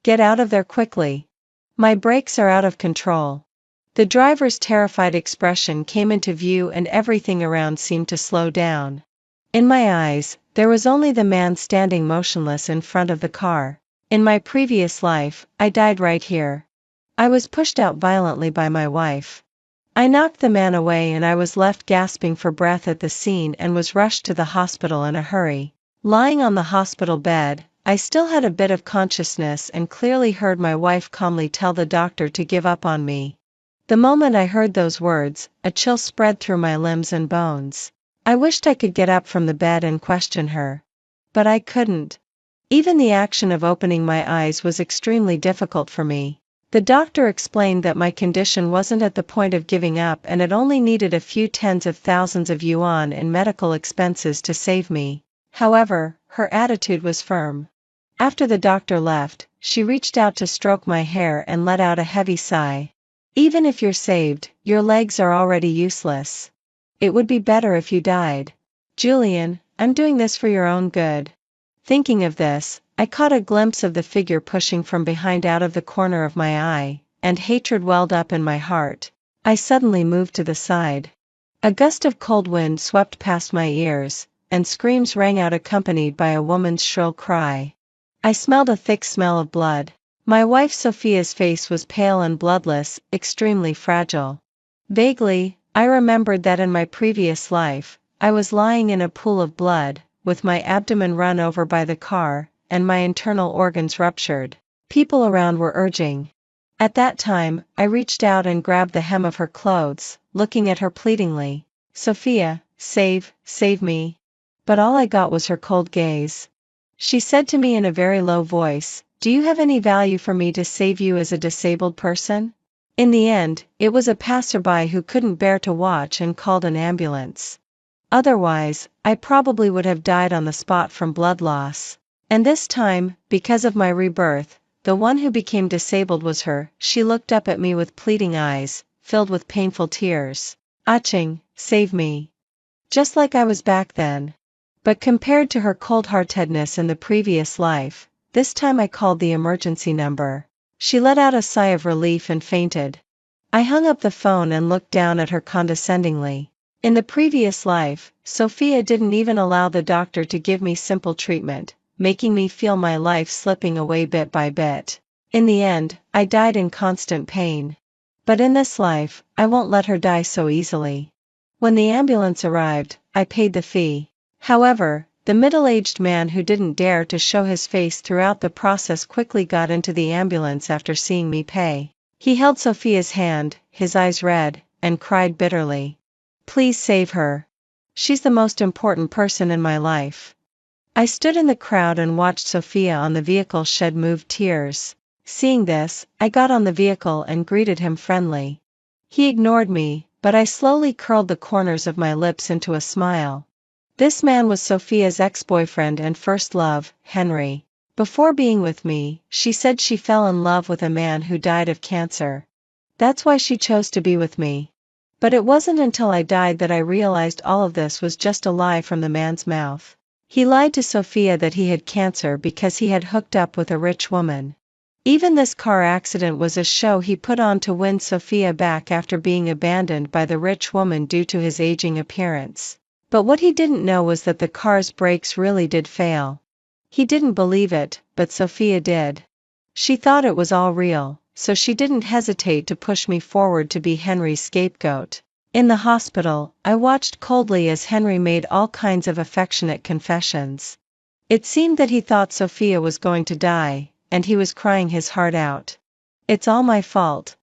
Get out of there quickly. My brakes are out of control. The driver's terrified expression came into view and everything around seemed to slow down. In my eyes, there was only the man standing motionless in front of the car. In my previous life, I died right here. I was pushed out violently by my wife. I knocked the man away and I was left gasping for breath at the scene and was rushed to the hospital in a hurry. Lying on the hospital bed, I still had a bit of consciousness and clearly heard my wife calmly tell the doctor to give up on me. The moment I heard those words, a chill spread through my limbs and bones. I wished I could get up from the bed and question her. But I couldn't. Even the action of opening my eyes was extremely difficult for me. The doctor explained that my condition wasn't at the point of giving up and it only needed a few tens of thousands of yuan in medical expenses to save me. However, her attitude was firm. After the doctor left, she reached out to stroke my hair and let out a heavy sigh. Even if you're saved, your legs are already useless. It would be better if you died. Julian, I'm doing this for your own good. Thinking of this, I caught a glimpse of the figure pushing from behind out of the corner of my eye, and hatred welled up in my heart. I suddenly moved to the side. A gust of cold wind swept past my ears, and screams rang out accompanied by a woman's shrill cry. I smelled a thick smell of blood. My wife Sophia's face was pale and bloodless, extremely fragile. Vaguely, I remembered that in my previous life, I was lying in a pool of blood, with my abdomen run over by the car, and my internal organs ruptured. People around were urging. At that time, I reached out and grabbed the hem of her clothes, looking at her pleadingly. Sophia, save me. But all I got was her cold gaze. She said to me in a very low voice, do you have any value for me to save you as a disabled person? In the end, it was a passerby who couldn't bear to watch and called an ambulance. Otherwise, I probably would have died on the spot from blood loss. And this time, because of my rebirth, the one who became disabled was her. She looked up at me with pleading eyes, filled with painful tears. Aching, save me. Just like I was back then. But compared to her cold-heartedness in the previous life, this time I called the emergency number. She let out a sigh of relief and fainted. I hung up the phone and looked down at her condescendingly. In the previous life, Sophia didn't even allow the doctor to give me simple treatment, making me feel my life slipping away bit by bit. In the end, I died in constant pain. But in this life, I won't let her die so easily. When the ambulance arrived, I paid the fee. However, the middle-aged man who didn't dare to show his face throughout the process quickly got into the ambulance after seeing me pay. He held Sophia's hand, his eyes red, and cried bitterly. Please save her. She's the most important person in my life. I stood in the crowd and watched Sophia on the vehicle shed moved tears. Seeing this, I got on the vehicle and greeted him friendly. He ignored me, but I slowly curled the corners of my lips into a smile. This man was Sophia's ex-boyfriend and first love, Henry. Before being with me, she said she fell in love with a man who died of cancer. That's why she chose to be with me. But it wasn't until I died that I realized all of this was just a lie from the man's mouth. He lied to Sophia that he had cancer because he had hooked up with a rich woman. Even this car accident was a show he put on to win Sophia back after being abandoned by the rich woman due to his aging appearance. But what he didn't know was that the car's brakes really did fail. He didn't believe it, but Sophia did. She thought it was all real, so she didn't hesitate to push me forward to be Henry's scapegoat. In the hospital, I watched coldly as Henry made all kinds of affectionate confessions. It seemed that he thought Sophia was going to die, and he was crying his heart out. It's all my fault.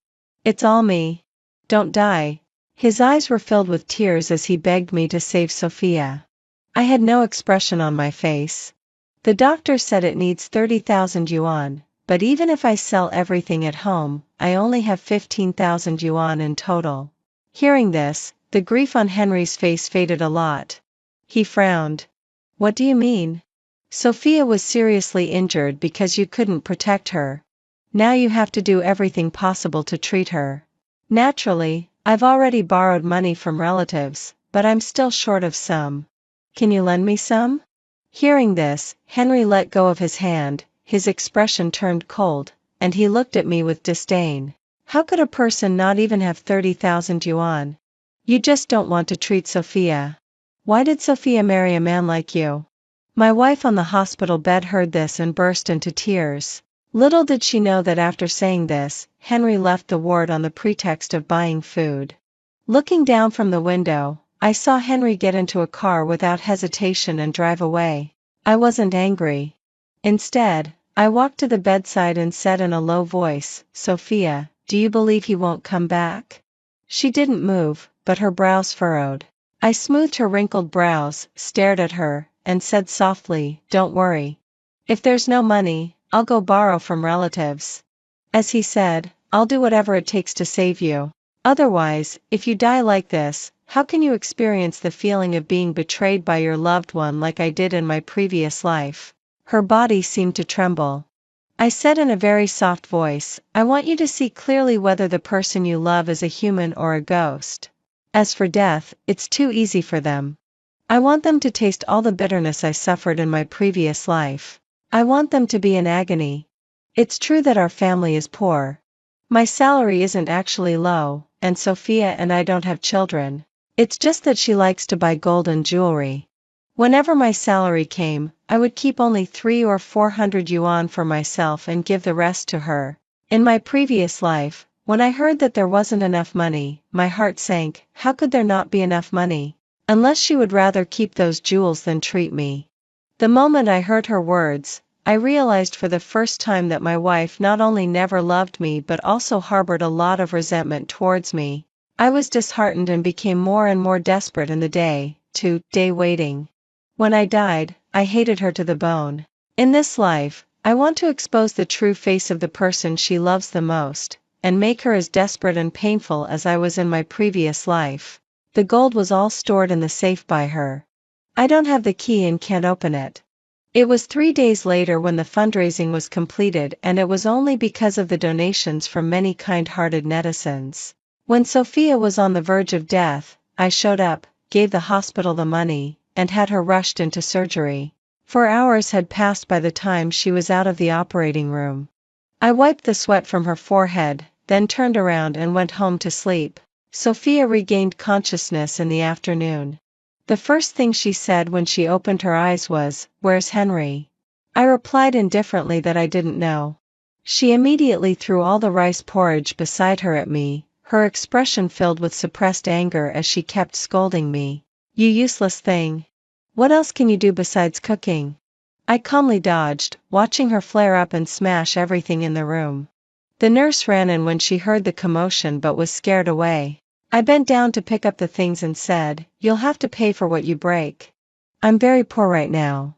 It's all me. Don't die. His eyes were filled with tears as he begged me to save Sophia. I had no expression on my face. The doctor said it needs 30,000 yuan, but even if I sell everything at home, I only have 15,000 yuan in total. Hearing this, the grief on Henry's face faded a lot. He frowned. What do you mean? Sophia was seriously injured because you couldn't protect her. Now you have to do everything possible to treat her. Naturally, I've already borrowed money from relatives, but I'm still short of some. Can you lend me some? Hearing this, Henry let go of his hand, his expression turned cold, and he looked at me with disdain. How could a person not even have 30,000 yuan? You just don't want to treat Sophia. Why did Sophia marry a man like you? My wife on the hospital bed heard this and burst into tears. Little did she know that after saying this, Henry left the ward on the pretext of buying food. Looking down from the window, I saw Henry get into a car without hesitation and drive away. I wasn't angry. Instead, I walked to the bedside and said in a low voice, "Sophia, do you believe he won't come back?" She didn't move, but her brows furrowed. I smoothed her wrinkled brows, stared at her, and said softly, "Don't worry. If there's no money, I'll go borrow from relatives. As he said, I'll do whatever it takes to save you. Otherwise, if you die like this, how can you experience the feeling of being betrayed by your loved one like I did in my previous life?" Her body seemed to tremble. I said in a very soft voice, "I want you to see clearly whether the person you love is a human or a ghost. As for death, it's too easy for them. I want them to taste all the bitterness I suffered in my previous life. I want them to be in agony. It's true that our family is poor. My salary isn't actually low, and Sophia and I don't have children. It's just that she likes to buy gold and jewelry. Whenever my salary came, I would keep only 300 or 400 yuan for myself and give the rest to her. In my previous life, when I heard that there wasn't enough money, my heart sank. How could there not be enough money? Unless she would rather keep those jewels than treat me." The moment I heard her words, I realized for the first time that my wife not only never loved me but also harbored a lot of resentment towards me. I was disheartened and became more and more desperate in the day waiting. When I died, I hated her to the bone. In this life, I want to expose the true face of the person she loves the most, and make her as desperate and painful as I was in my previous life. The gold was all stored in the safe by her. I don't have the key and can't open it. It was 3 days later when the fundraising was completed, and it was only because of the donations from many kind-hearted netizens. When Sophia was on the verge of death, I showed up, gave the hospital the money, and had her rushed into surgery. 4 hours had passed by the time she was out of the operating room. I wiped the sweat from her forehead, then turned around and went home to sleep. Sophia regained consciousness in the afternoon. The first thing she said when she opened her eyes was, "Where's Henry?" I replied indifferently that I didn't know. She immediately threw all the rice porridge beside her at me, her expression filled with suppressed anger as she kept scolding me. "You useless thing. What else can you do besides cooking?" I calmly dodged, watching her flare up and smash everything in the room. The nurse ran in when she heard the commotion but was scared away. I bent down to pick up the things and said, "You'll have to pay for what you break. I'm very poor right now."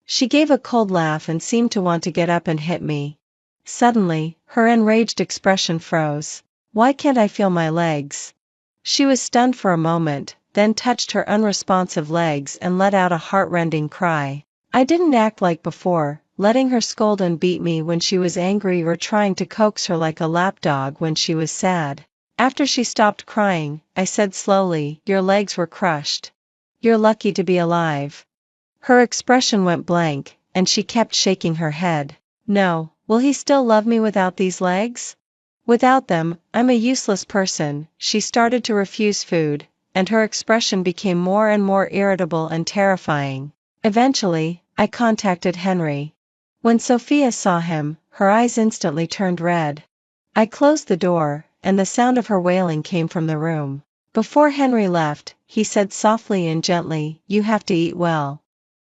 She gave a cold laugh and seemed to want to get up and hit me. Suddenly, her enraged expression froze. "Why can't I feel my legs?" She was stunned for a moment, then touched her unresponsive legs and let out a heart-rending cry. I didn't act like before, letting her scold and beat me when she was angry or trying to coax her like a lapdog when she was sad. After she stopped crying, I said slowly, "Your legs were crushed. You're lucky to be alive." Her expression went blank, and she kept shaking her head. "No, will he still love me without these legs? Without them, I'm a useless person." She started to refuse food, and her expression became more and more irritable and terrifying. Eventually, I contacted Henry. When Sophia saw him, her eyes instantly turned red. I closed the door, and the sound of her wailing came from the room. Before Henry left, he said softly and gently, "You have to eat well.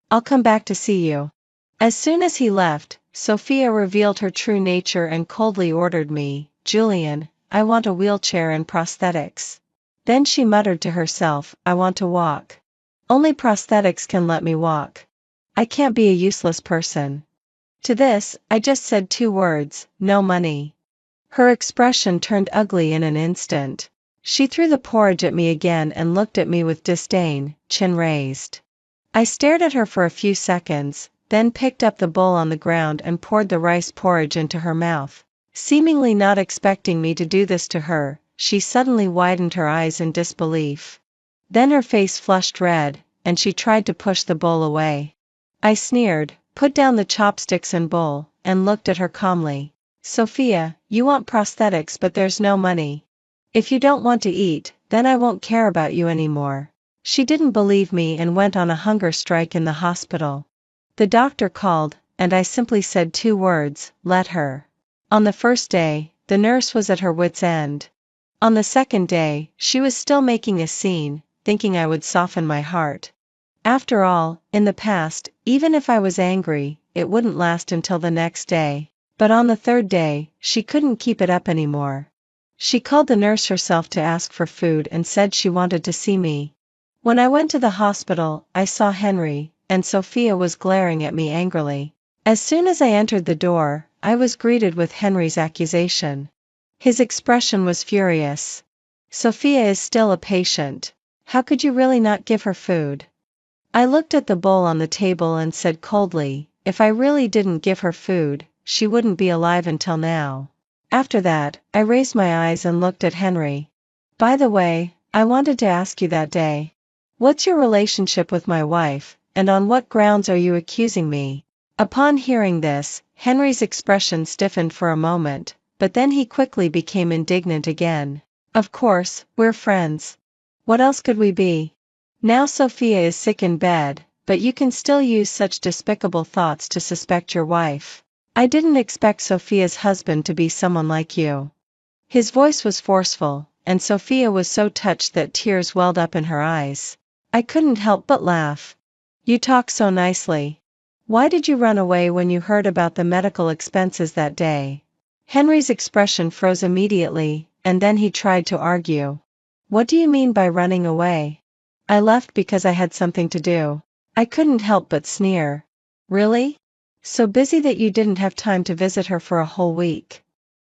I'll come back to see you." As soon as he left, Sophia revealed her true nature and coldly ordered me, "Julian, I want a wheelchair and prosthetics." Then she muttered to herself, "I want to walk. Only prosthetics can let me walk. I can't be a useless person." To this, I just said 2 words, "No money." Her expression turned ugly in an instant. She threw the porridge at me again and looked at me with disdain, chin raised. I stared at her for a few seconds, then picked up the bowl on the ground and poured the rice porridge into her mouth. Seemingly not expecting me to do this to her, she suddenly widened her eyes in disbelief. Then her face flushed red, and she tried to push the bowl away. I sneered, put down the chopsticks and bowl, and looked at her calmly. Sophia, you want prosthetics but there's no money. If you don't want to eat, then I won't care about you anymore. She didn't believe me and went on a hunger strike in the hospital. The doctor called, and I simply said 2 words, let her. On the first day, the nurse was at her wit's end. On the second day, she was still making a scene, thinking I would soften my heart. After all, in the past, even if I was angry, it wouldn't last until the next day. But on the third day, she couldn't keep it up anymore. She called the nurse herself to ask for food and said she wanted to see me. When I went to the hospital, I saw Henry, and Sophia was glaring at me angrily. As soon as I entered the door, I was greeted with Henry's accusation. His expression was furious. Sophia is still a patient. How could you really not give her food? I looked at the bowl on the table and said coldly, if I really didn't give her food, she wouldn't be alive until now. After that, I raised my eyes and looked at Henry. By the way, I wanted to ask you that day. What's your relationship with my wife, and on what grounds are you accusing me? Upon hearing this, Henry's expression stiffened for a moment, but then he quickly became indignant again. Of course, we're friends. What else could we be? Now Sophia is sick in bed, but you can still use such despicable thoughts to suspect your wife. I didn't expect Sophia's husband to be someone like you. His voice was forceful, and Sophia was so touched that tears welled up in her eyes. I couldn't help but laugh. You talk so nicely. Why did you run away when you heard about the medical expenses that day? Henry's expression froze immediately, and then he tried to argue. What do you mean by running away? I left because I had something to do. I couldn't help but sneer. Really? So busy that you didn't have time to visit her for a whole week?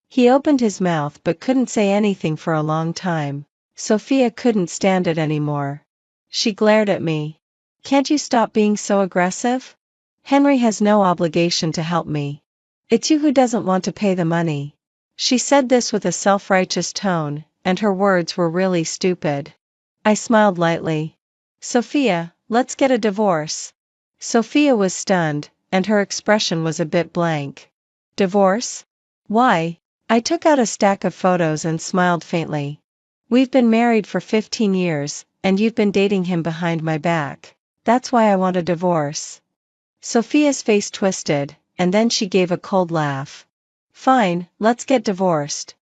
He opened his mouth but couldn't say anything for a long time. Sophia couldn't stand it anymore. She glared at me. Can't you stop being so aggressive? Henry has no obligation to help me. It's you who doesn't want to pay the money. She said this with a self-righteous tone, and her words were really stupid. I smiled lightly. Sophia, let's get a divorce. Sophia was stunned, and her expression was a bit blank. Divorce? Why? I took out a stack of photos and smiled faintly. We've been married for 15 years, and you've been dating him behind my back. That's why I want a divorce. Sophia's face twisted, and then she gave a cold laugh. Fine, let's get divorced.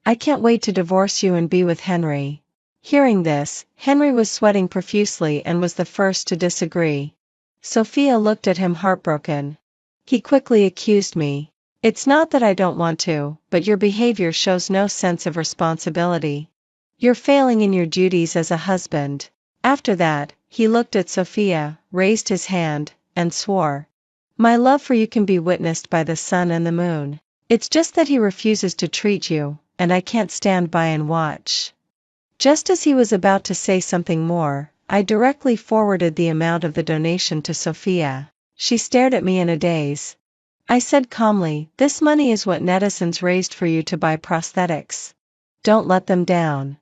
I can't wait to divorce you and be with Henry. Hearing this, Henry was sweating profusely and was the first to disagree. Sophia looked at him heartbroken. He quickly accused me. It's not that I don't want to, but your behavior shows no sense of responsibility. You're failing in your duties as a husband. After that, he looked at Sophia, raised his hand, and swore. My love for you can be witnessed by the sun and the moon. It's just that he refuses to treat you, and I can't stand by and watch. Just as he was about to say something more, I directly forwarded the amount of the donation to Sophia. She stared at me in a daze. I said calmly, this money is what netizens raised for you to buy prosthetics. Don't let them down.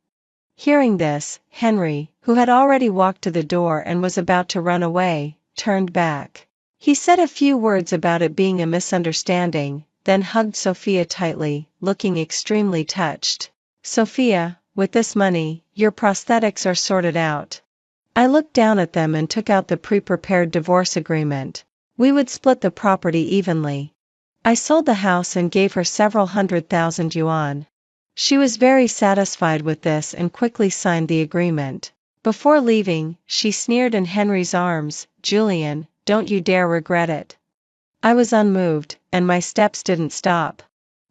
Hearing this, Henry, who had already walked to the door and was about to run away, turned back. He said a few words about it being a misunderstanding, then hugged Sophia tightly, looking extremely touched. Sophia, with this money, your prosthetics are sorted out. I looked down at them and took out the pre-prepared divorce agreement. We would split the property evenly. I sold the house and gave her several 100,000 yuan. She was very satisfied with this and quickly signed the agreement. Before leaving, she sneered in Henry's arms, Julian, don't you dare regret it. I was unmoved, and my steps didn't stop.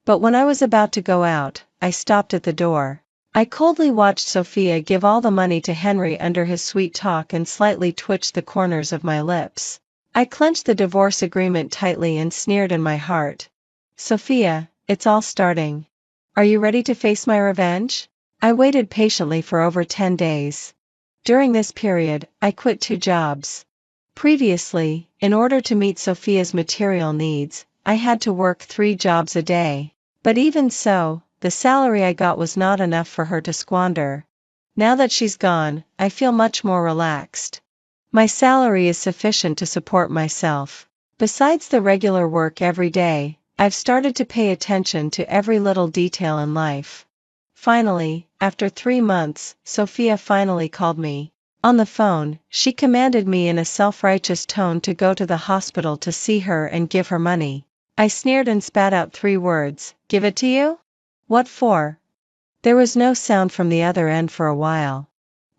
But when I was about to go out, I stopped at the door. I coldly watched Sophia give all the money to Henry under his sweet talk and slightly twitched the corners of my lips. I clenched the divorce agreement tightly and sneered in my heart. Sophia, it's all starting. Are you ready to face my revenge? I waited patiently for over 10 days. During this period, I quit 2 jobs. Previously, in order to meet Sophia's material needs, I had to work 3 jobs a day. But even so, the salary I got was not enough for her to squander. Now that she's gone, I feel much more relaxed. My salary is sufficient to support myself. Besides the regular work every day, I've started to pay attention to every little detail in life. Finally, after 3 months, Sophia finally called me. On the phone, she commanded me in a self-righteous tone to go to the hospital to see her and give her money. I sneered and spat out 3 words, "Give it to you? What for?" There was no sound from the other end for a while.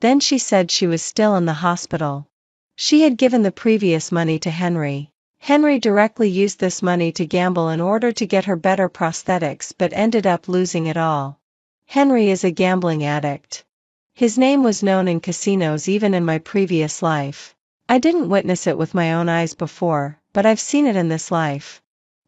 Then she said she was still in the hospital. She had given the previous money to Henry. Henry directly used this money to gamble in order to get her better prosthetics but ended up losing it all. Henry is a gambling addict. His name was known in casinos even in my previous life. I didn't witness it with my own eyes before, but I've seen it in this life.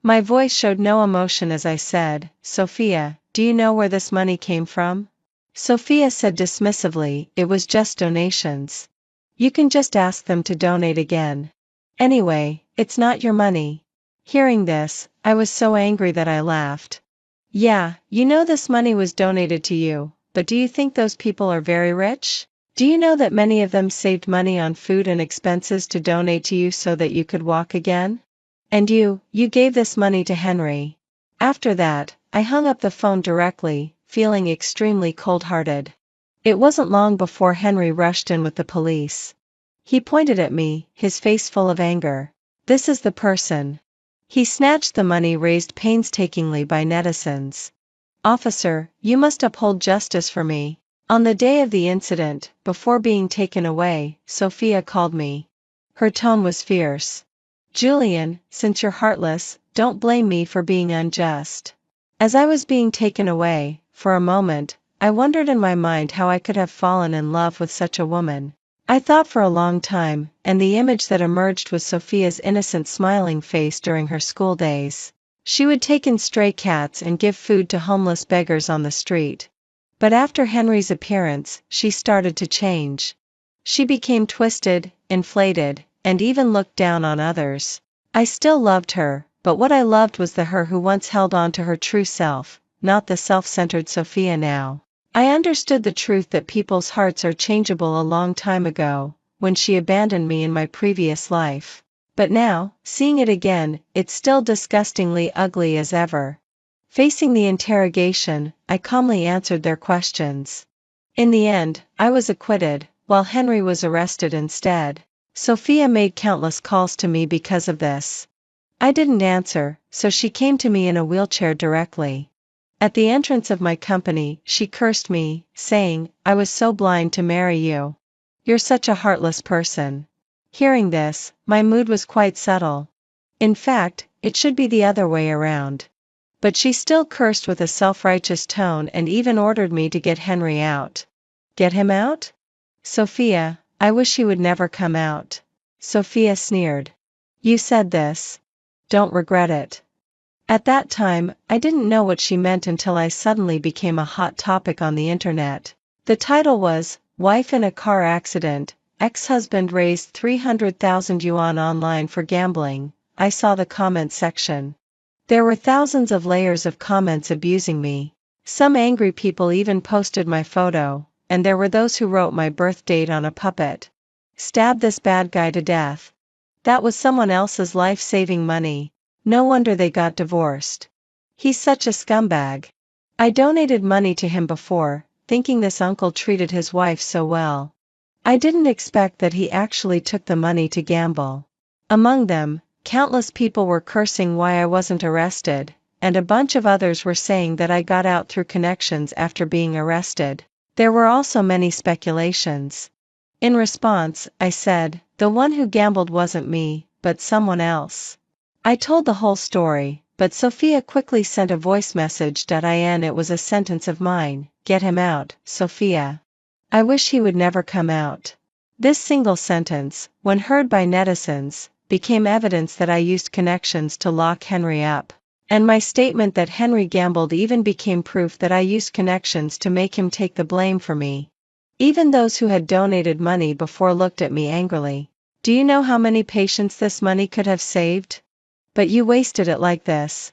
My voice showed no emotion as I said, "Sophia, do you know where this money came from?" Sophia said dismissively, "It was just donations. You can just ask them to donate again. Anyway, it's not your money." Hearing this, I was so angry that I laughed. "Yeah, you know this money was donated to you, but do you think those people are very rich? Do you know that many of them saved money on food and expenses to donate to you so that you could walk again? And you gave this money to Henry." After that, I hung up the phone directly, feeling extremely cold-hearted. It wasn't long before Henry rushed in with the police. He pointed at me, his face full of anger. "This is the person." He snatched the money raised painstakingly by netizens. "Officer, you must uphold justice for me." On the day of the incident, before being taken away, Sophia called me. Her tone was fierce. "Julian, since you're heartless, don't blame me for being unjust." As I was being taken away, for a moment, I wondered in my mind how I could have fallen in love with such a woman. I thought for a long time, and the image that emerged was Sophia's innocent smiling face during her school days. She would take in stray cats and give food to homeless beggars on the street. But after Henry's appearance, she started to change. She became twisted, inflated, and even looked down on others. I still loved her, but what I loved was the her who once held on to her true self, not the self-centered Sophia now. I understood the truth that people's hearts are changeable a long time ago, when she abandoned me in my previous life. But now, seeing it again, it's still disgustingly ugly as ever. Facing the interrogation, I calmly answered their questions. In the end, I was acquitted, while Henry was arrested instead. Sophia made countless calls to me because of this. I didn't answer, so she came to me in a wheelchair directly. At the entrance of my company, she cursed me, saying, "I was so blind to marry you. You're such a heartless person." Hearing this, my mood was quite subtle. In fact, it should be the other way around. But she still cursed with a self-righteous tone and even ordered me to get Henry out. Get him out? Sophia, I wish he would never come out. Sophia sneered. You said this. Don't regret it. At that time, I didn't know what she meant until I suddenly became a hot topic on the internet. The title was, "Wife in a Car Accident, Ex-Husband Raised 300,000 Yuan Online for Gambling." I saw the comment section. There were thousands of layers of comments abusing me. Some angry people even posted my photo, and there were those who wrote my birth date on a puppet. Stab this bad guy to death. That was someone else's life-saving money. No wonder they got divorced. He's such a scumbag. I donated money to him before, thinking this uncle treated his wife so well. I didn't expect that he actually took the money to gamble. Among them, countless people were cursing why I wasn't arrested, and a bunch of others were saying that I got out through connections after being arrested. There were also many speculations. In response, I said, the one who gambled wasn't me, but someone else. I told the whole story, but Sophia quickly sent a voice message. It was a sentence of mine, "Get him out, Sophia. I wish he would never come out." This single sentence, when heard by netizens, became evidence that I used connections to lock Henry up. And my statement that Henry gambled even became proof that I used connections to make him take the blame for me. Even those who had donated money before looked at me angrily. Do you know how many patients this money could have saved? But you wasted it like this.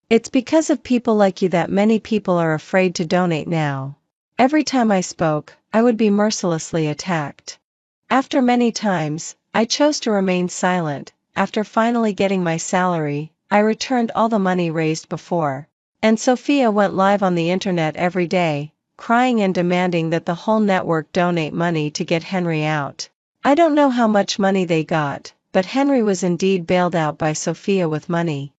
It's because of people like you that many people are afraid to donate now. Every time I spoke, I would be mercilessly attacked. After many times, I chose to remain silent, after finally getting my salary, I returned all the money raised before. And Sophia went live on the internet every day, crying and demanding that the whole network donate money to get Henry out. I don't know how much money they got, but Henry was indeed bailed out by Sophia with money.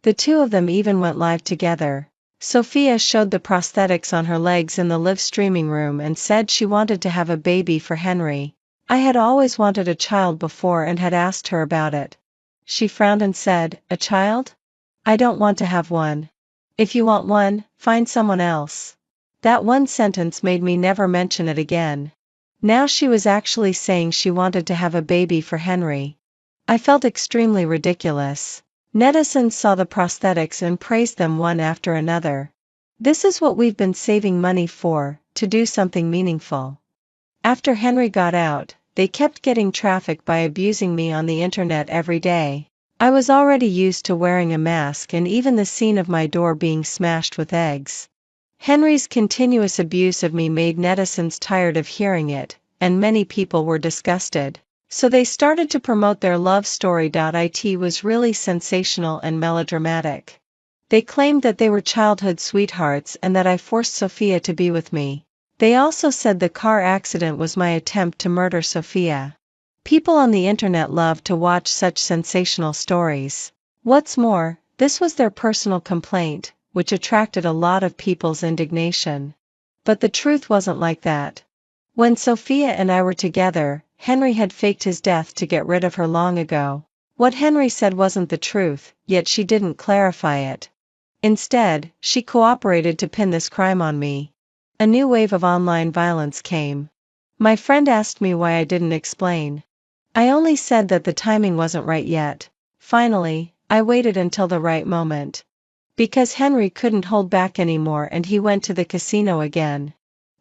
The two of them even went live together. Sophia showed the prosthetics on her legs in the live streaming room and said she wanted to have a baby for Henry. I had always wanted a child before and had asked her about it. She frowned and said, "A child? I don't want to have one. If you want one, find someone else." That one sentence made me never mention it again. Now she was actually saying she wanted to have a baby for Henry. I felt extremely ridiculous. Netizens saw the prosthetics and praised them one after another. This is what we've been saving money for, to do something meaningful. After Henry got out, they kept getting traffic by abusing me on the internet every day. I was already used to wearing a mask and even the scene of my door being smashed with eggs. Henry's continuous abuse of me made netizens tired of hearing it, and many people were disgusted. So they started to promote their love story. It was really sensational and melodramatic. They claimed that they were childhood sweethearts and that I forced Sophia to be with me. They also said the car accident was my attempt to murder Sophia. People on the internet love to watch such sensational stories. What's more, this was their personal complaint, which attracted a lot of people's indignation. But the truth wasn't like that. When Sophia and I were together, Henry had faked his death to get rid of her long ago. What Henry said wasn't the truth, yet she didn't clarify it. Instead, she cooperated to pin this crime on me. A new wave of online violence came. My friend asked me why I didn't explain. I only said that the timing wasn't right yet. Finally, I waited until the right moment. Because Henry couldn't hold back anymore and he went to the casino again.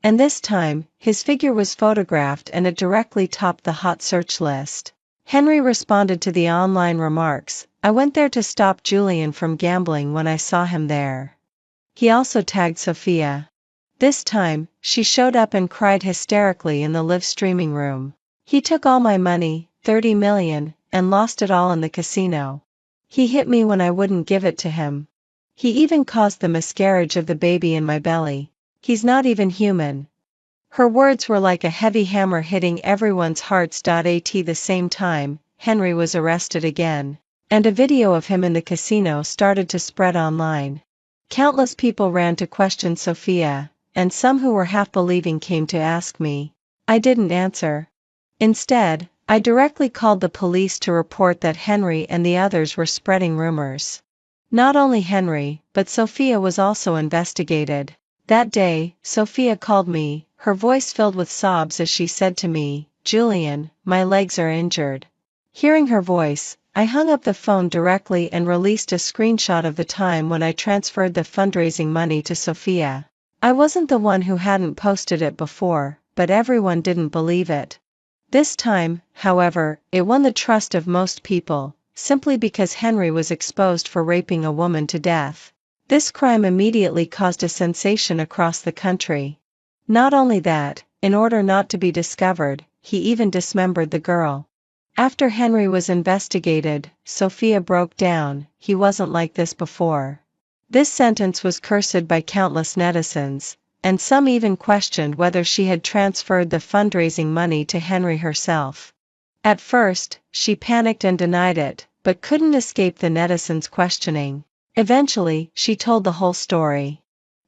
And this time, his figure was photographed and it directly topped the hot search list. Henry responded to the online remarks, "I went there to stop Julian from gambling when I saw him there." He also tagged Sophia. This time, she showed up and cried hysterically in the live streaming room. "He took all my money, 30 million, and lost it all in the casino. He hit me when I wouldn't give it to him. He even caused the miscarriage of the baby in my belly. He's not even human." Her words were like a heavy hammer hitting everyone's hearts. At the same time, Henry was arrested again, and a video of him in the casino started to spread online. Countless people ran to question Sophia, and some who were half believing came to ask me. I didn't answer. Instead, I directly called the police to report that Henry and the others were spreading rumors. Not only Henry, but Sophia was also investigated. That day, Sophia called me, her voice filled with sobs as she said to me, "Julian, my legs are injured." Hearing her voice, I hung up the phone directly and released a screenshot of the time when I transferred the fundraising money to Sophia. I wasn't the one who hadn't posted it before, but everyone didn't believe it. This time, however, it won the trust of most people, simply because Henry was exposed for raping a woman to death. This crime immediately caused a sensation across the country. Not only that, in order not to be discovered, he even dismembered the girl. After Henry was investigated, Sophia broke down, "He wasn't like this before." This sentence was cursed by countless netizens, and some even questioned whether she had transferred the fundraising money to Henry herself. At first, she panicked and denied it, but couldn't escape the netizens' questioning. Eventually, she told the whole story.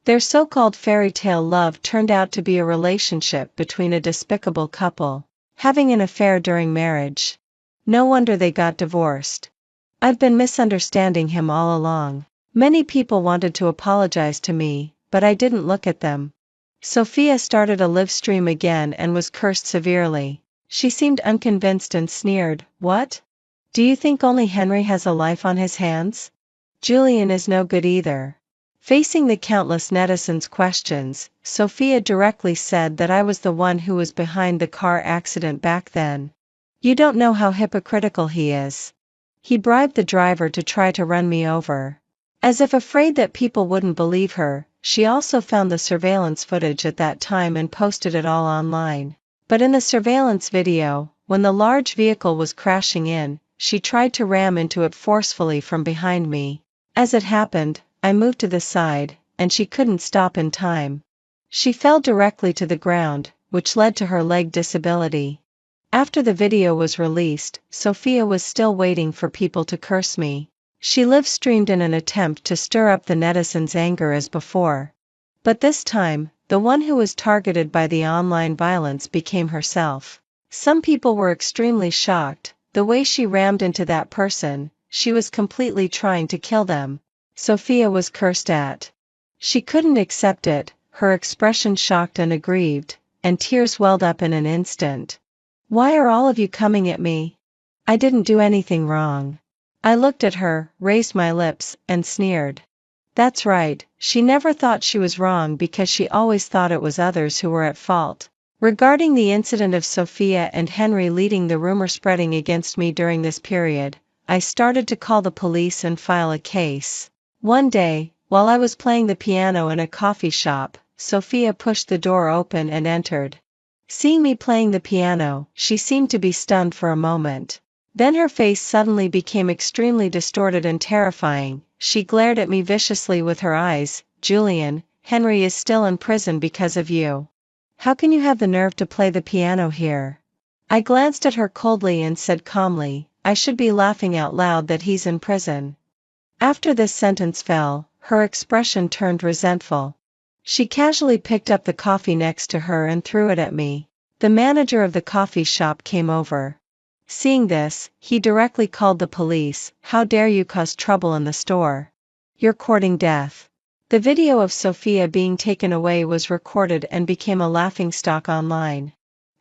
Their so-called fairy tale love turned out to be a relationship between a despicable couple, having an affair during marriage. No wonder they got divorced. "I've been misunderstanding him all along. Many people wanted to apologize to me, but I didn't look at them." Sophia started a live stream again and was cursed severely. She seemed unconvinced and sneered, "What? Do you think only Henry has a life on his hands? Julian is no good either." Facing the countless netizens' questions, Sophia directly said that I was the one who was behind the car accident back then. "You don't know how hypocritical he is. He bribed the driver to try to run me over." As if afraid that people wouldn't believe her, she also found the surveillance footage at that time and posted it all online. But in the surveillance video, when the large vehicle was crashing in, she tried to ram into it forcefully from behind me. As it happened, I moved to the side, and she couldn't stop in time. She fell directly to the ground, which led to her leg disability. After the video was released, Sophia was still waiting for people to curse me. She live-streamed in an attempt to stir up the netizens' anger as before. But this time, the one who was targeted by the online violence became herself. Some people were extremely shocked. The way she rammed into that person, she was completely trying to kill them. Sophia was cursed at. She couldn't accept it, her expression shocked and aggrieved, and tears welled up in an instant. Why are all of you coming at me? I didn't do anything wrong. I looked at her, raised my lips, and sneered. That's right, she never thought she was wrong because she always thought it was others who were at fault. Regarding the incident of Sophia and Henry leading the rumor spreading against me during this period, I started to call the police and file a case. One day, while I was playing the piano in a coffee shop, Sophia pushed the door open and entered. Seeing me playing the piano, she seemed to be stunned for a moment. Then her face suddenly became extremely distorted and terrifying. She glared at me viciously with her eyes. Julian, Henry is still in prison because of you. How can you have the nerve to play the piano here? I glanced at her coldly and said calmly, I should be laughing out loud that he's in prison. After this sentence fell, her expression turned resentful. She casually picked up the coffee next to her and threw it at me. The manager of the coffee shop came over. Seeing this, he directly called the police. How dare you cause trouble in the store? You're courting death. The video of Sophia being taken away was recorded and became a laughingstock online.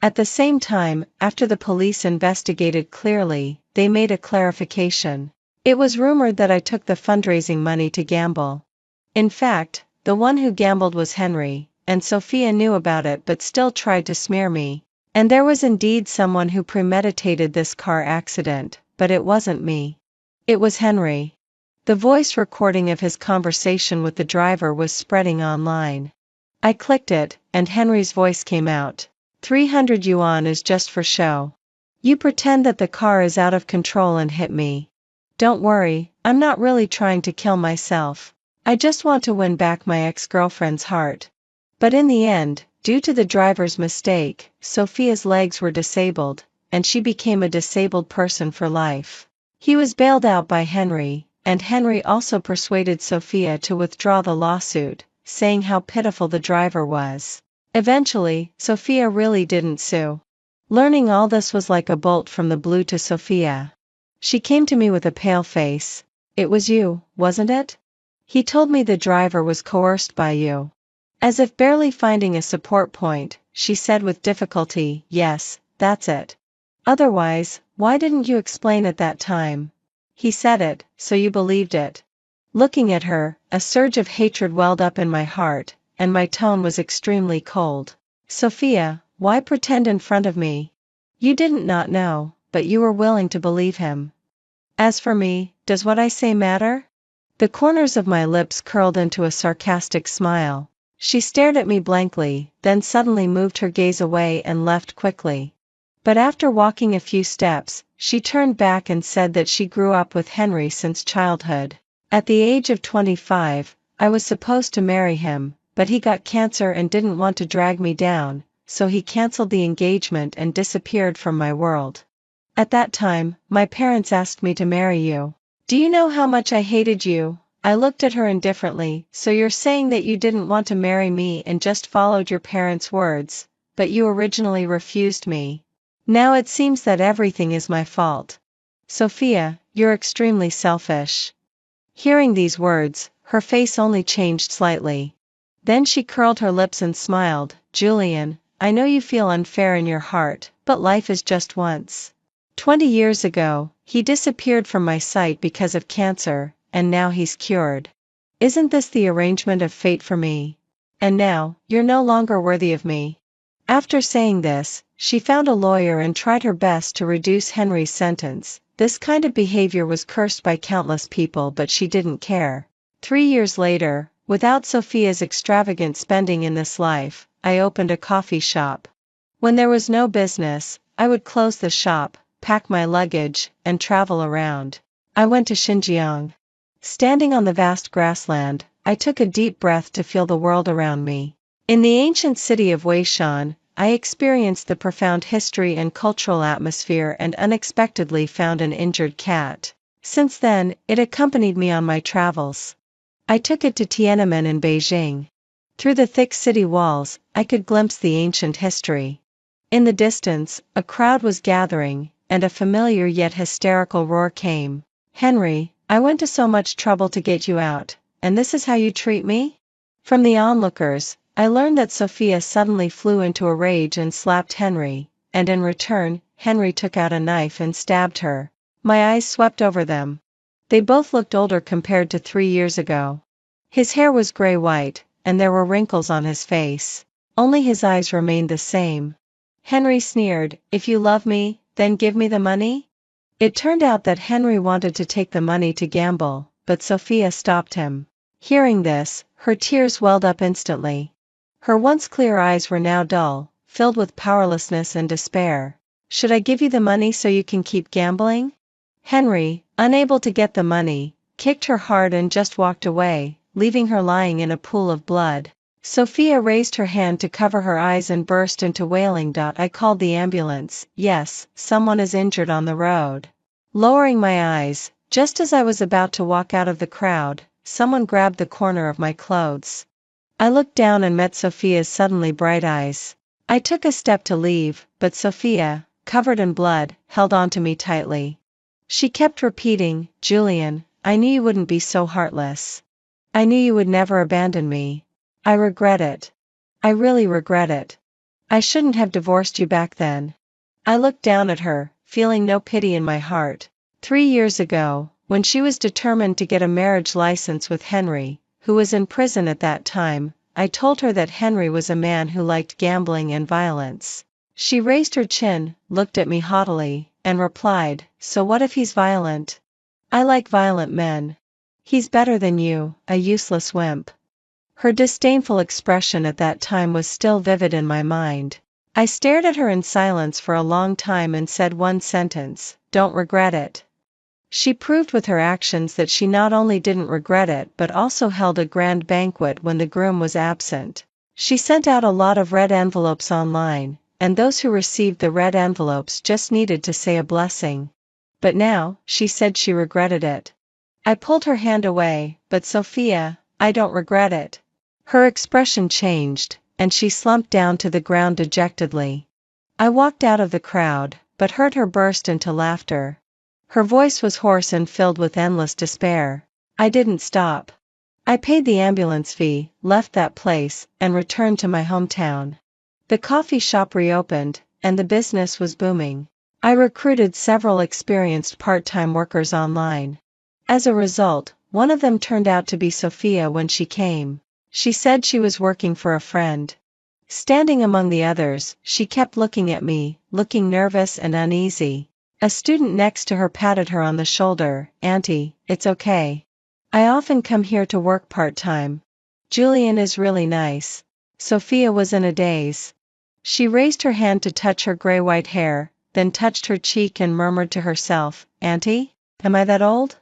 At the same time, after the police investigated clearly, they made a clarification. It was rumored that I took the fundraising money to gamble. In fact, the one who gambled was Henry, and Sophia knew about it but still tried to smear me. And there was indeed someone who premeditated this car accident, but it wasn't me. It was Henry. The voice recording of his conversation with the driver was spreading online. I clicked it, and Henry's voice came out. 300 yuan is just for show. You pretend that the car is out of control and hit me. Don't worry, I'm not really trying to kill myself. I just want to win back my ex-girlfriend's heart. But in the end, due to the driver's mistake, Sophia's legs were disabled, and she became a disabled person for life. He was bailed out by Henry, and Henry also persuaded Sophia to withdraw the lawsuit, saying how pitiful the driver was. Eventually, Sophia really didn't sue. Learning all this was like a bolt from the blue to Sophia. She came to me with a pale face. It was you, wasn't it? He told me the driver was coerced by you. As if barely finding a support point, she said with difficulty, yes, that's it. Otherwise, why didn't you explain at that time? He said it, so you believed it. Looking at her, a surge of hatred welled up in my heart, and my tone was extremely cold. Sophia, why pretend in front of me? You didn't not know, but you were willing to believe him. As for me, does what I say matter? The corners of my lips curled into a sarcastic smile. She stared at me blankly, then suddenly moved her gaze away and left quickly. But after walking a few steps, she turned back and said that she grew up with Henry since childhood. At the age of 25, I was supposed to marry him, but he got cancer and didn't want to drag me down, so he canceled the engagement and disappeared from my world. At that time, my parents asked me to marry you. Do you know how much I hated you? I looked at her indifferently. So you're saying that you didn't want to marry me and just followed your parents' words, but you originally refused me. Now it seems that everything is my fault. Sophia, you're extremely selfish. Hearing these words, her face only changed slightly. Then she curled her lips and smiled. Julian, I know you feel unfair in your heart, but life is just once. 20 years ago, he disappeared from my sight because of cancer, and now he's cured. Isn't this the arrangement of fate for me? And now, you're no longer worthy of me. After saying this, she found a lawyer and tried her best to reduce Henry's sentence. This kind of behavior was cursed by countless people, but she didn't care. 3 years later, without Sophia's extravagant spending in this life, I opened a coffee shop. When there was no business, I would close the shop, pack my luggage, and travel around. I went to Xinjiang. Standing on the vast grassland, I took a deep breath to feel the world around me. In the ancient city of Weishan, I experienced the profound history and cultural atmosphere and unexpectedly found an injured cat. Since then, it accompanied me on my travels. I took it to Tiananmen in Beijing. Through the thick city walls, I could glimpse the ancient history. In the distance, a crowd was gathering, and a familiar yet hysterical roar came. "Henry, I went to so much trouble to get you out, and this is how you treat me?" From the onlookers, I learned that Sophia suddenly flew into a rage and slapped Henry, and in return, Henry took out a knife and stabbed her. My eyes swept over them. They both looked older compared to 3 years ago. His hair was gray-white, and there were wrinkles on his face. Only his eyes remained the same. Henry sneered, "If you love me, then give me the money?" It turned out that Henry wanted to take the money to gamble, but Sophia stopped him. Hearing this, her tears welled up instantly. Her once clear eyes were now dull, filled with powerlessness and despair. "Should I give you the money so you can keep gambling?" Henry, unable to get the money, kicked her hard and just walked away, leaving her lying in a pool of blood. Sophia raised her hand to cover her eyes and burst into wailing. "I called the ambulance. Yes, someone is injured on the road." Lowering my eyes, just as I was about to walk out of the crowd, someone grabbed the corner of my clothes. I looked down and met Sophia's suddenly bright eyes. I took a step to leave, but Sophia, covered in blood, held on to me tightly. She kept repeating, "Julian, I knew you wouldn't be so heartless. I knew you would never abandon me. I regret it. I really regret it. I shouldn't have divorced you back then." I looked down at her, feeling no pity in my heart. 3 years ago, when she was determined to get a marriage license with Henry, who was in prison at that time, I told her that Henry was a man who liked gambling and violence. She raised her chin, looked at me haughtily, and replied, "So what if he's violent? I like violent men. He's better than you, a useless wimp." Her disdainful expression at that time was still vivid in my mind. I stared at her in silence for a long time and said one sentence, "Don't regret it." She proved with her actions that she not only didn't regret it but also held a grand banquet when the groom was absent. She sent out a lot of red envelopes online, and those who received the red envelopes just needed to say a blessing. But now, she said she regretted it. I pulled her hand away, "But Sophia, I don't regret it." Her expression changed, and she slumped down to the ground dejectedly. I walked out of the crowd, but heard her burst into laughter. Her voice was hoarse and filled with endless despair. I didn't stop. I paid the ambulance fee, left that place, and returned to my hometown. The coffee shop reopened, and the business was booming. I recruited several experienced part-time workers online. As a result, one of them turned out to be Sophia when she came. She said she was working for a friend. Standing among the others, she kept looking at me, looking nervous and uneasy. A student next to her patted her on the shoulder. "Auntie, it's okay. I often come here to work part-time. Julian is really nice." Sophia was in a daze. She raised her hand to touch her gray-white hair, then touched her cheek and murmured to herself, "Auntie, am I that old?"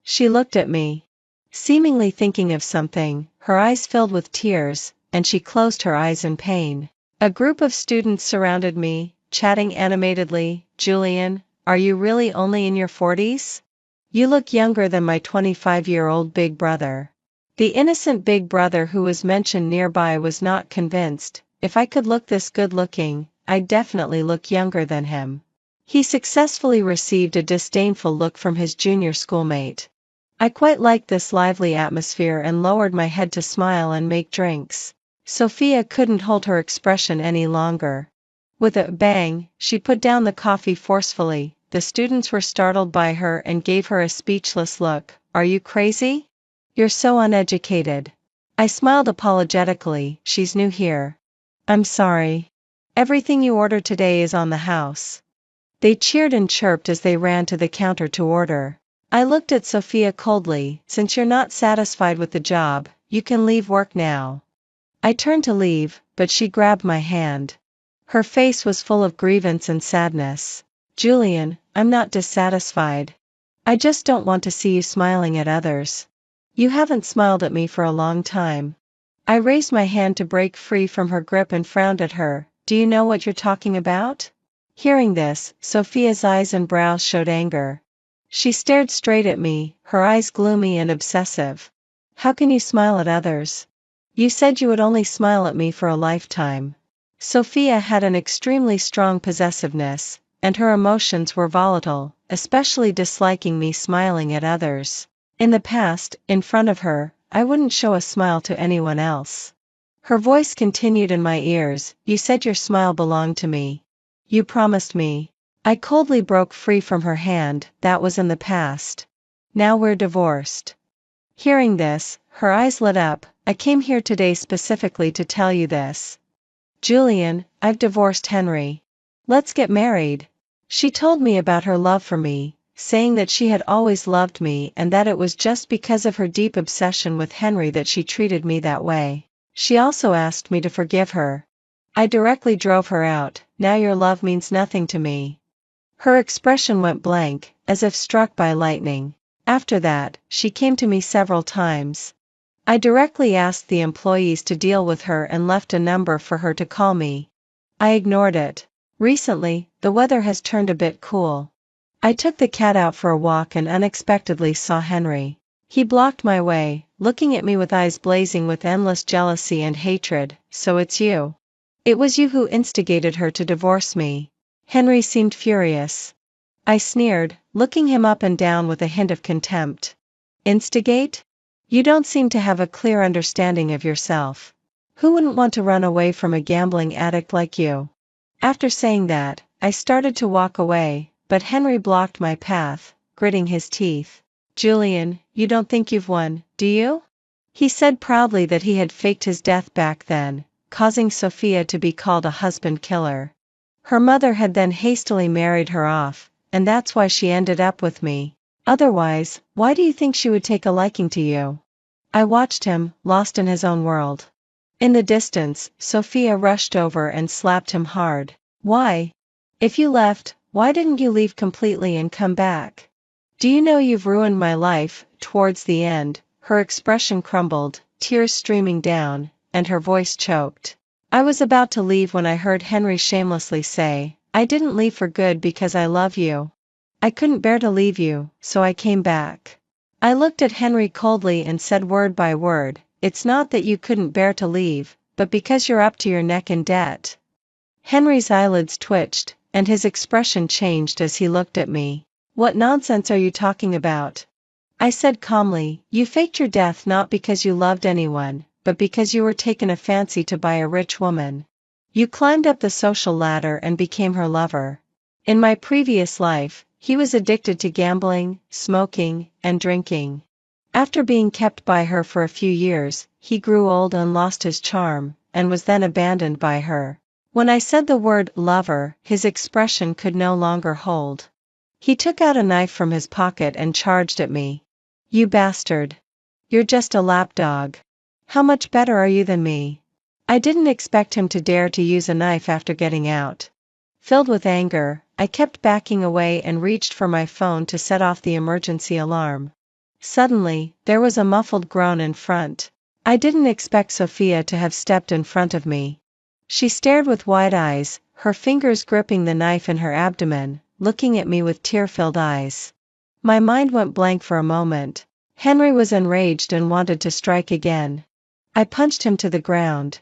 She looked at me, seemingly thinking of something, her eyes filled with tears, and she closed her eyes in pain. A group of students surrounded me, chatting animatedly. "Julian, are you really only in your 40s? You look younger than my 25-year-old big brother." The innocent big brother who was mentioned nearby was not convinced. If I could look this good-looking, I'd definitely look younger than him. He successfully received a disdainful look from his junior schoolmate. I quite liked this lively atmosphere and lowered my head to smile and make drinks. Sophia couldn't hold her expression any longer. With a bang, she put down the coffee forcefully. The students were startled by her and gave her a speechless look. "Are you crazy? You're so uneducated." I smiled apologetically. "She's new here. I'm sorry. Everything you ordered today is on the house." They cheered and chirped as they ran to the counter to order. I looked at Sophia coldly. "Since you're not satisfied with the job, you can leave work now." I turned to leave, but she grabbed my hand. Her face was full of grievance and sadness. Julian, I'm not dissatisfied. I just don't want to see you smiling at others. You haven't smiled at me for a long time. I raised my hand to break free from her grip and frowned at her. Do you know what you're talking about? Hearing this, Sophia's eyes and brows showed anger. She stared straight at me, her eyes gloomy and obsessive. How can you smile at others? You said you would only smile at me for a lifetime. Sophia had an extremely strong possessiveness, and her emotions were volatile, especially disliking me smiling at others. In the past, in front of her, I wouldn't show a smile to anyone else. Her voice continued in my ears, you said your smile belonged to me. You promised me. I coldly broke free from her hand, that was in the past. Now we're divorced. Hearing this, her eyes lit up, I came here today specifically to tell you this. Julian, I've divorced Henry. Let's get married. She told me about her love for me, saying that she had always loved me and that it was just because of her deep obsession with Henry that she treated me that way. She also asked me to forgive her. I directly drove her out, now your love means nothing to me. Her expression went blank, as if struck by lightning. After that, she came to me several times. I directly asked the employees to deal with her and left a number for her to call me. I ignored it. Recently, the weather has turned a bit cool. I took the cat out for a walk and unexpectedly saw Henry. He blocked my way, looking at me with eyes blazing with endless jealousy and hatred. So it's you. It was you who instigated her to divorce me. Henry seemed furious. I sneered, looking him up and down with a hint of contempt. Instigate? You don't seem to have a clear understanding of yourself. Who wouldn't want to run away from a gambling addict like you? After saying that, I started to walk away, but Henry blocked my path, gritting his teeth. Julian, you don't think you've won, do you? He said proudly that he had faked his death back then, causing Sophia to be called a husband killer. Her mother had then hastily married her off, and that's why she ended up with me. Otherwise, why do you think she would take a liking to you? I watched him, lost in his own world. In the distance, Sophia rushed over and slapped him hard. Why? If you left, why didn't you leave completely and come back? Do you know you've ruined my life? Towards the end, her expression crumbled, tears streaming down, and her voice choked. I was about to leave when I heard Henry shamelessly say, I didn't leave for good because I love you. I couldn't bear to leave you, so I came back. I looked at Henry coldly and said word by word, it's not that you couldn't bear to leave, but because you're up to your neck in debt. Henry's eyelids twitched, and his expression changed as he looked at me. What nonsense are you talking about? I said calmly, you faked your death not because you loved anyone, but because you were taken a fancy to by a rich woman. You climbed up the social ladder and became her lover. In my previous life, he was addicted to gambling, smoking, and drinking. After being kept by her for a few years, he grew old and lost his charm, and was then abandoned by her. When I said the word lover, his expression could no longer hold. He took out a knife from his pocket and charged at me. You bastard. You're just a lapdog. How much better are you than me? I didn't expect him to dare to use a knife after getting out. Filled with anger, I kept backing away and reached for my phone to set off the emergency alarm. Suddenly, there was a muffled groan in front. I didn't expect Sophia to have stepped in front of me. She stared with wide eyes, her fingers gripping the knife in her abdomen, looking at me with tear-filled eyes. My mind went blank for a moment. Henry was enraged and wanted to strike again. I punched him to the ground.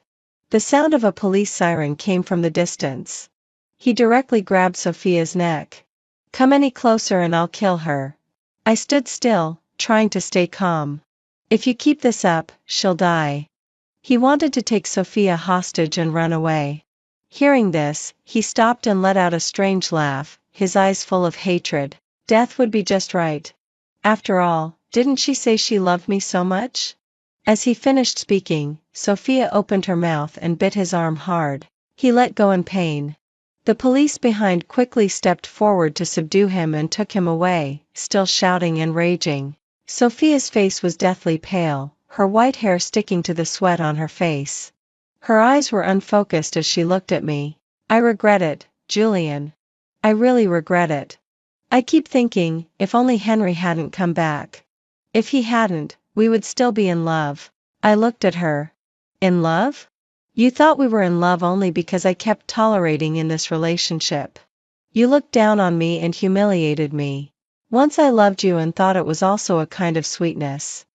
The sound of a police siren came from the distance. He directly grabbed Sophia's neck. Come any closer and I'll kill her. I stood still, trying to stay calm. If you keep this up, she'll die. He wanted to take Sophia hostage and run away. Hearing this, he stopped and let out a strange laugh, his eyes full of hatred. Death would be just right. After all, didn't she say she loved me so much? As he finished speaking, Sophia opened her mouth and bit his arm hard. He let go in pain. The police behind quickly stepped forward to subdue him and took him away, still shouting and raging. Sophia's face was deathly pale, her white hair sticking to the sweat on her face. Her eyes were unfocused as she looked at me. I regret it, Julian. I really regret it. I keep thinking, if only Henry hadn't come back. If he hadn't, we would still be in love. I looked at her. In love? You thought we were in love only because I kept tolerating in this relationship. You looked down on me and humiliated me. Once I loved you and thought it was also a kind of sweetness.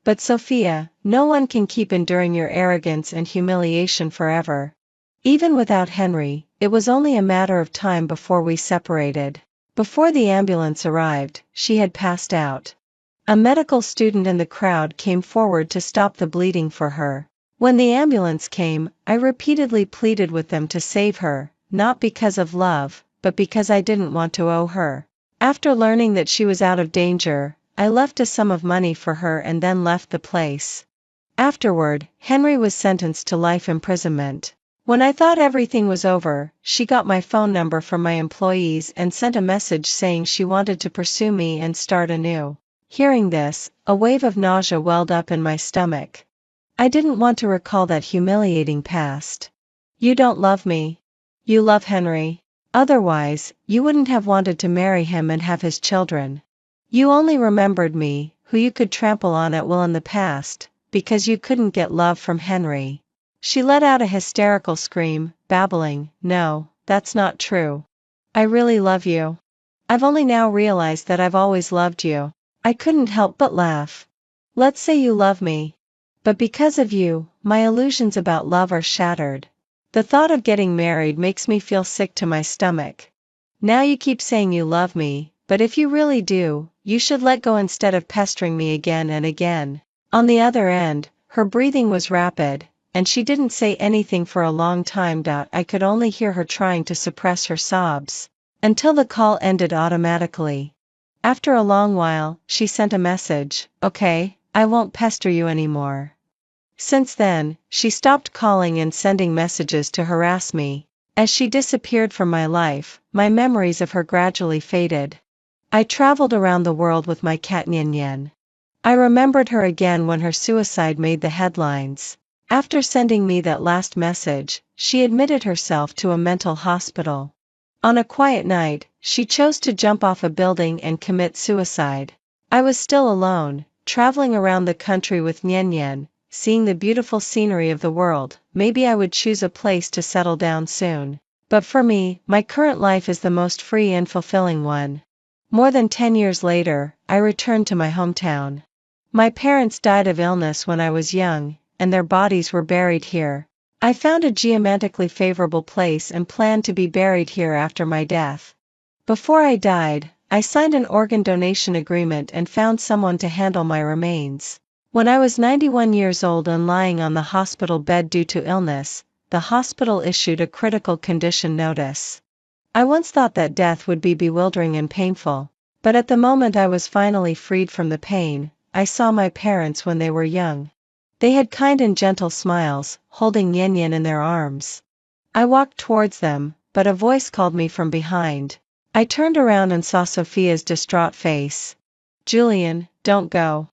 But Sophia, no one can keep enduring your arrogance and humiliation forever. Even without Henry, it was only a matter of time before we separated. Before the ambulance arrived, she had passed out. A medical student in the crowd came forward to stop the bleeding for her. When the ambulance came, I repeatedly pleaded with them to save her, not because of love, but because I didn't want to owe her. After learning that she was out of danger, I left a sum of money for her and then left the place. Afterward, Henry was sentenced to life imprisonment. When I thought everything was over, she got my phone number from my employees and sent a message saying she wanted to pursue me and start anew. Hearing this, a wave of nausea welled up in my stomach. I didn't want to recall that humiliating past. You don't love me. You love Henry. Otherwise, you wouldn't have wanted to marry him and have his children. You only remembered me, who you could trample on at will in the past, because you couldn't get love from Henry. She let out a hysterical scream, babbling, "No, that's not true. I really love you. I've only now realized that I've always loved you." I couldn't help but laugh. Let's say you love me. But because of you, my illusions about love are shattered. The thought of getting married makes me feel sick to my stomach. Now you keep saying you love me, but if you really do, you should let go instead of pestering me again and again. On the other end, her breathing was rapid, and she didn't say anything for a long time. I could only hear her trying to suppress her sobs, until the call ended automatically. After a long while, she sent a message, "Okay, I won't pester you anymore." Since then, she stopped calling and sending messages to harass me. As she disappeared from my life, my memories of her gradually faded. I traveled around the world with my cat Nyen Nyen. I remembered her again when her suicide made the headlines. After sending me that last message, she admitted herself to a mental hospital. On a quiet night, she chose to jump off a building and commit suicide. I was still alone, traveling around the country with Nyen Nyen, seeing the beautiful scenery of the world. Maybe I would choose a place to settle down soon. But for me, my current life is the most free and fulfilling one. More than 10 years later, I returned to my hometown. My parents died of illness when I was young, and their bodies were buried here. I found a geometrically favorable place and planned to be buried here after my death. Before I died, I signed an organ donation agreement and found someone to handle my remains. When I was 91 years old and lying on the hospital bed due to illness, the hospital issued a critical condition notice. I once thought that death would be bewildering and painful, but at the moment I was finally freed from the pain, I saw my parents when they were young. They had kind and gentle smiles, holding Nyen Nyen in their arms. I walked towards them, but a voice called me from behind. I turned around and saw Sophia's distraught face. "Julian, don't go.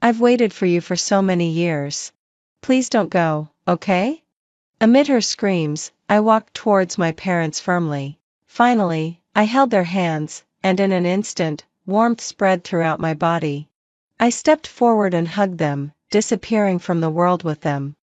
I've waited for you for so many years. Please don't go, okay?" Amid her screams, I walked towards my parents firmly. Finally, I held their hands, and in an instant, warmth spread throughout my body. I stepped forward and hugged them, disappearing from the world with them.